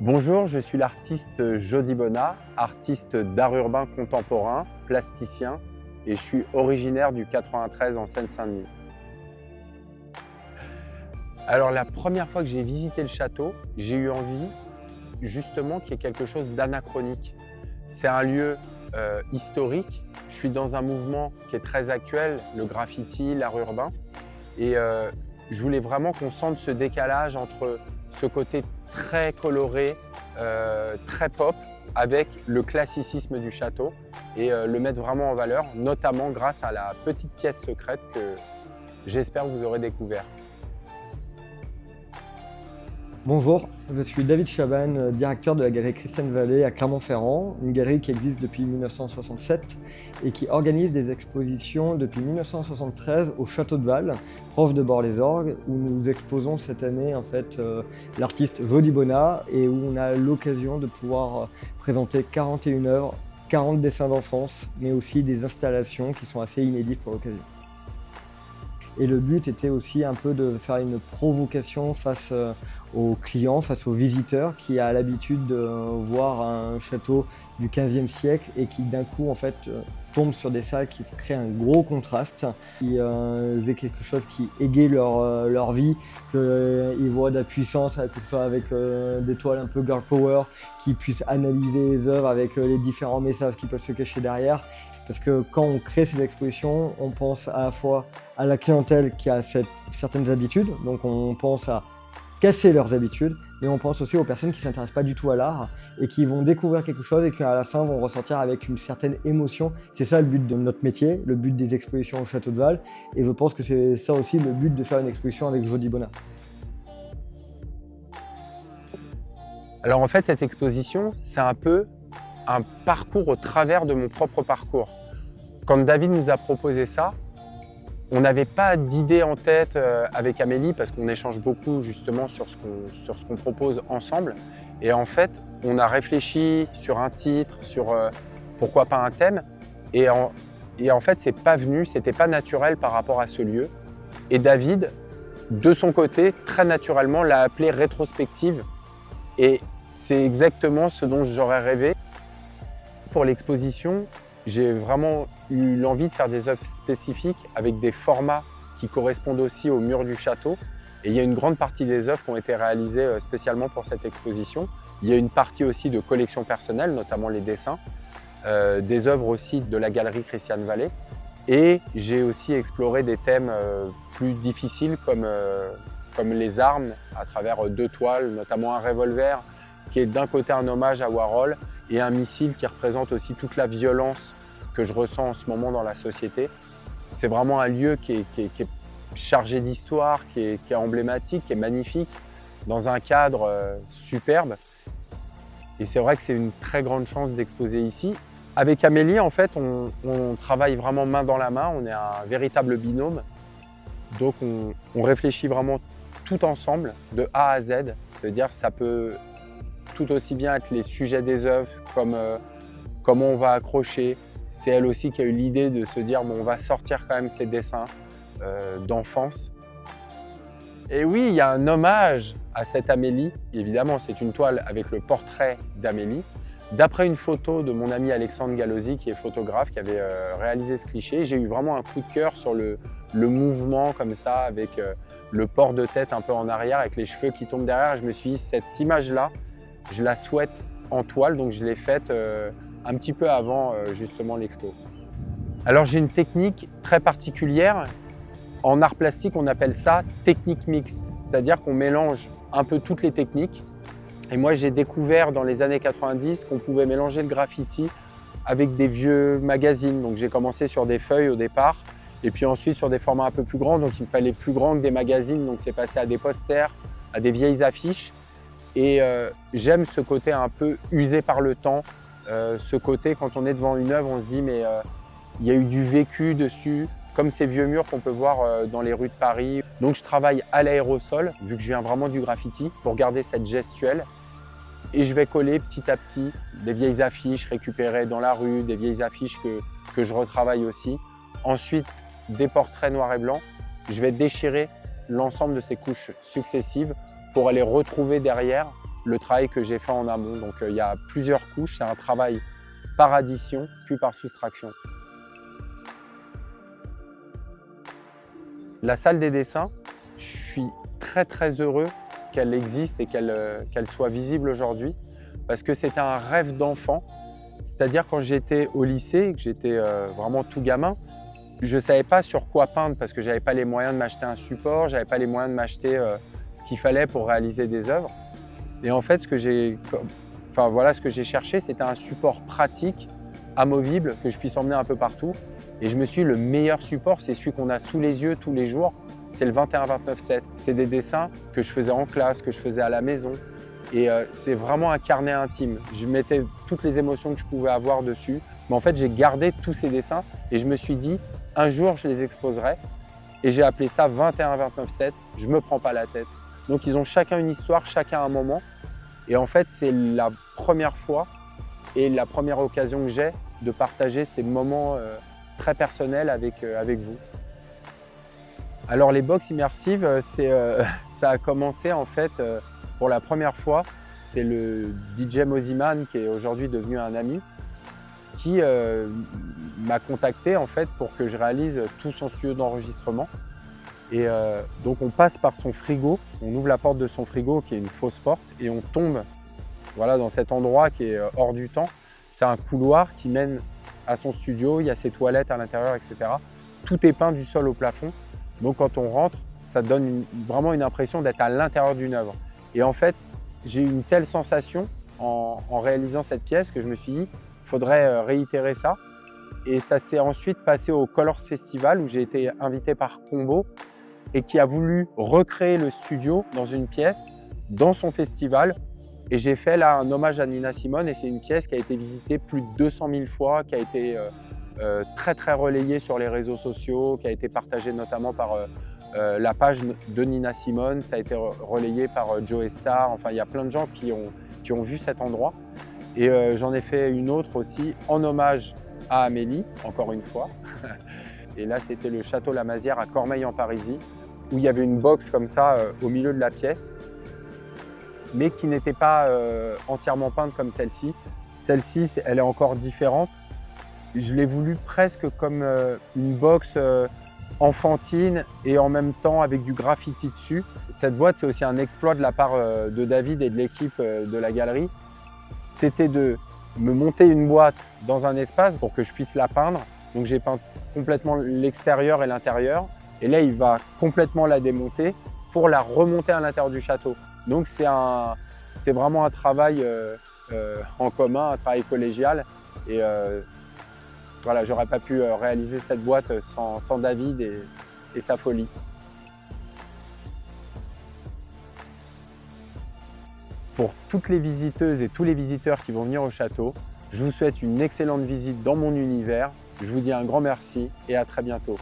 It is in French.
Bonjour, je suis l'artiste Jody Bonnat, artiste d'art urbain contemporain, plasticien, et je suis originaire du 93 en Seine-Saint-Denis. Alors la première fois que j'ai visité le château, j'ai eu envie justement qu'il y ait quelque chose d'anachronique. C'est un lieu historique, je suis dans un mouvement qui est très actuel, le graffiti, l'art urbain, et je voulais vraiment qu'on sente ce décalage entre ce côté très coloré, très pop, avec le classicisme du château et le mettre vraiment en valeur, notamment grâce à la petite pièce secrète que j'espère que vous aurez découvert. Bonjour, je suis David Chaban, directeur de la galerie Christiane Vallée à Clermont-Ferrand, une galerie qui existe depuis 1967 et qui organise des expositions depuis 1973 au Château de Val, proche de Bar-les-Orgues, où nous exposons cette année l'artiste Jody Bonnat et où on a l'occasion de pouvoir présenter 41 œuvres, 40 dessins d'enfance, mais aussi des installations qui sont assez inédites pour l'occasion. Et le but était aussi un peu de faire une provocation face aux clients, face aux visiteurs qui a l'habitude de voir un château du XVe siècle et qui d'un coup tombe sur des salles qui créent un gros contraste, qui aient quelque chose qui égaye leur vie, qu'ils voient de la puissance, que ce soit avec des toiles un peu girl power, qu'ils puissent analyser les œuvres avec les différents messages qui peuvent se cacher derrière. Parce que quand on crée ces expositions, on pense à la fois à la clientèle qui a certaines habitudes, donc on pense à casser leurs habitudes, mais on pense aussi aux personnes qui ne s'intéressent pas du tout à l'art et qui vont découvrir quelque chose et qui à la fin vont ressortir avec une certaine émotion. C'est ça le but de notre métier, le but des expositions au Château de Val, et je pense que c'est ça aussi le but de faire une exposition avec Jody Bonnat. Alors en fait, cette exposition, c'est un peu un parcours au travers de mon propre parcours. Quand David nous a proposé ça, on n'avait pas d'idée en tête avec Amélie parce qu'on échange beaucoup justement sur ce qu'on propose ensemble. Et en fait, on a réfléchi sur un titre, sur pourquoi pas un thème. Et en fait, c'est pas venu, c'était pas naturel par rapport à ce lieu. Et David, de son côté, très naturellement, l'a appelé rétrospective. Et c'est exactement ce dont j'aurais rêvé. Pour l'exposition, j'ai vraiment eu l'envie de faire des œuvres spécifiques avec des formats qui correspondent aussi au mur du château. Et il y a une grande partie des œuvres qui ont été réalisées spécialement pour cette exposition. Il y a une partie aussi de collection personnelle, notamment les dessins, des œuvres aussi de la galerie Christiane Vallée. Et j'ai aussi exploré des thèmes plus difficiles comme les armes à travers deux toiles, notamment un revolver qui est d'un côté un hommage à Warhol et un missile qui représente aussi toute la violence que je ressens en ce moment dans la société. C'est vraiment un lieu qui est chargé d'histoire, qui est emblématique, qui est magnifique, dans un cadre superbe. Et c'est vrai que c'est une très grande chance d'exposer ici. Avec Amélie, en fait, on travaille vraiment main dans la main, on est un véritable binôme. Donc on réfléchit vraiment tout ensemble, de A à Z. C'est-à-dire que ça peut tout aussi bien être les sujets des œuvres, comme comment on va accrocher. C'est elle aussi qui a eu l'idée de se dire bon, on va sortir quand même ces dessins d'enfance. Et oui, il y a un hommage à cette Amélie. Évidemment, c'est une toile avec le portrait d'Amélie, d'après une photo de mon ami Alexandre Gallosi, qui est photographe, qui avait réalisé ce cliché. J'ai eu vraiment un coup de cœur sur le mouvement comme ça, avec le port de tête un peu en arrière, avec les cheveux qui tombent derrière. Et je me suis dit, cette image-là, je la souhaite en toile, donc je l'ai faite un petit peu avant justement l'expo. Alors j'ai une technique très particulière. En art plastique, on appelle ça technique mixte, c'est-à-dire qu'on mélange un peu toutes les techniques. Et moi, j'ai découvert dans les années 90 qu'on pouvait mélanger le graffiti avec des vieux magazines. Donc j'ai commencé sur des feuilles au départ, et puis ensuite sur des formats un peu plus grands. Donc il me fallait plus grand que des magazines, donc c'est passé à des posters, à des vieilles affiches. Et j'aime ce côté un peu usé par le temps, ce côté quand on est devant une œuvre, on se dit mais il y a eu du vécu dessus, comme ces vieux murs qu'on peut voir dans les rues de Paris. Donc je travaille à l'aérosol, vu que je viens vraiment du graffiti, pour garder cette gestuelle. Et je vais coller petit à petit des vieilles affiches récupérées dans la rue, des vieilles affiches que je retravaille aussi. Ensuite, des portraits noirs et blancs. Je vais déchirer l'ensemble de ces couches successives pour aller retrouver derrière le travail que j'ai fait en amont. Donc il y a plusieurs couches, c'est un travail par addition puis par soustraction. La salle des dessins, je suis très heureux qu'elle existe et qu'elle soit visible aujourd'hui parce que c'était un rêve d'enfant. C'est-à-dire quand j'étais au lycée, que j'étais vraiment tout gamin, je ne savais pas sur quoi peindre parce que je n'avais pas les moyens de m'acheter un support, je n'avais pas les moyens de m'acheter ce qu'il fallait pour réaliser des œuvres. Et en fait, ce que j'ai cherché, c'était un support pratique, amovible, que je puisse emmener un peu partout. Et je me suis dit, le meilleur support, c'est celui qu'on a sous les yeux tous les jours, c'est le 21-29-7. C'est des dessins que je faisais en classe, que je faisais à la maison. Et c'est vraiment un carnet intime. Je mettais toutes les émotions que je pouvais avoir dessus. Mais en fait, j'ai gardé tous ces dessins et je me suis dit, un jour, je les exposerai. Et j'ai appelé ça 21-29-7. Je ne me prends pas la tête. Donc, ils ont chacun une histoire, chacun un moment. Et en fait, c'est la première fois et la première occasion que j'ai de partager ces moments très personnels avec vous. Alors, les box immersives, ça a commencé en fait pour la première fois. C'est le DJ Moziman, qui est aujourd'hui devenu un ami, qui m'a contacté en fait pour que je réalise tout son studio d'enregistrement. Et donc on passe par son frigo, on ouvre la porte de son frigo qui est une fausse porte et on tombe dans cet endroit qui est hors du temps. C'est un couloir qui mène à son studio, il y a ses toilettes à l'intérieur, etc. Tout est peint du sol au plafond. Donc quand on rentre, ça donne vraiment une impression d'être à l'intérieur d'une œuvre. Et en fait, j'ai eu une telle sensation en réalisant cette pièce que je me suis dit, il faudrait réitérer ça. Et ça s'est ensuite passé au Colors Festival où j'ai été invité par Combo et qui a voulu recréer le studio dans une pièce, dans son festival. Et j'ai fait là un hommage à Nina Simone et c'est une pièce qui a été visitée plus de 200 000 fois, qui a été très relayée sur les réseaux sociaux, qui a été partagée notamment par la page de Nina Simone, ça a été relayé par Joe Star, enfin il y a plein de gens qui ont vu cet endroit. Et j'en ai fait une autre aussi en hommage à Amélie, encore une fois. Et là, c'était le château La Mazière à Cormeilles-en-Parisis, où il y avait une box comme ça au milieu de la pièce, mais qui n'était pas entièrement peinte comme celle-ci. Celle-ci, elle est encore différente. Je l'ai voulu presque comme une box enfantine et en même temps avec du graffiti dessus. Cette boîte, c'est aussi un exploit de la part de David et de l'équipe de la galerie. C'était de me monter une boîte dans un espace pour que je puisse la peindre. Donc j'ai peint complètement l'extérieur et l'intérieur. Et là, il va complètement la démonter pour la remonter à l'intérieur du château. Donc c'est vraiment un travail en commun, un travail collégial. Et voilà, j'aurais pas pu réaliser cette boîte sans David et sa folie. Pour toutes les visiteuses et tous les visiteurs qui vont venir au château, je vous souhaite une excellente visite dans mon univers. Je vous dis un grand merci et à très bientôt.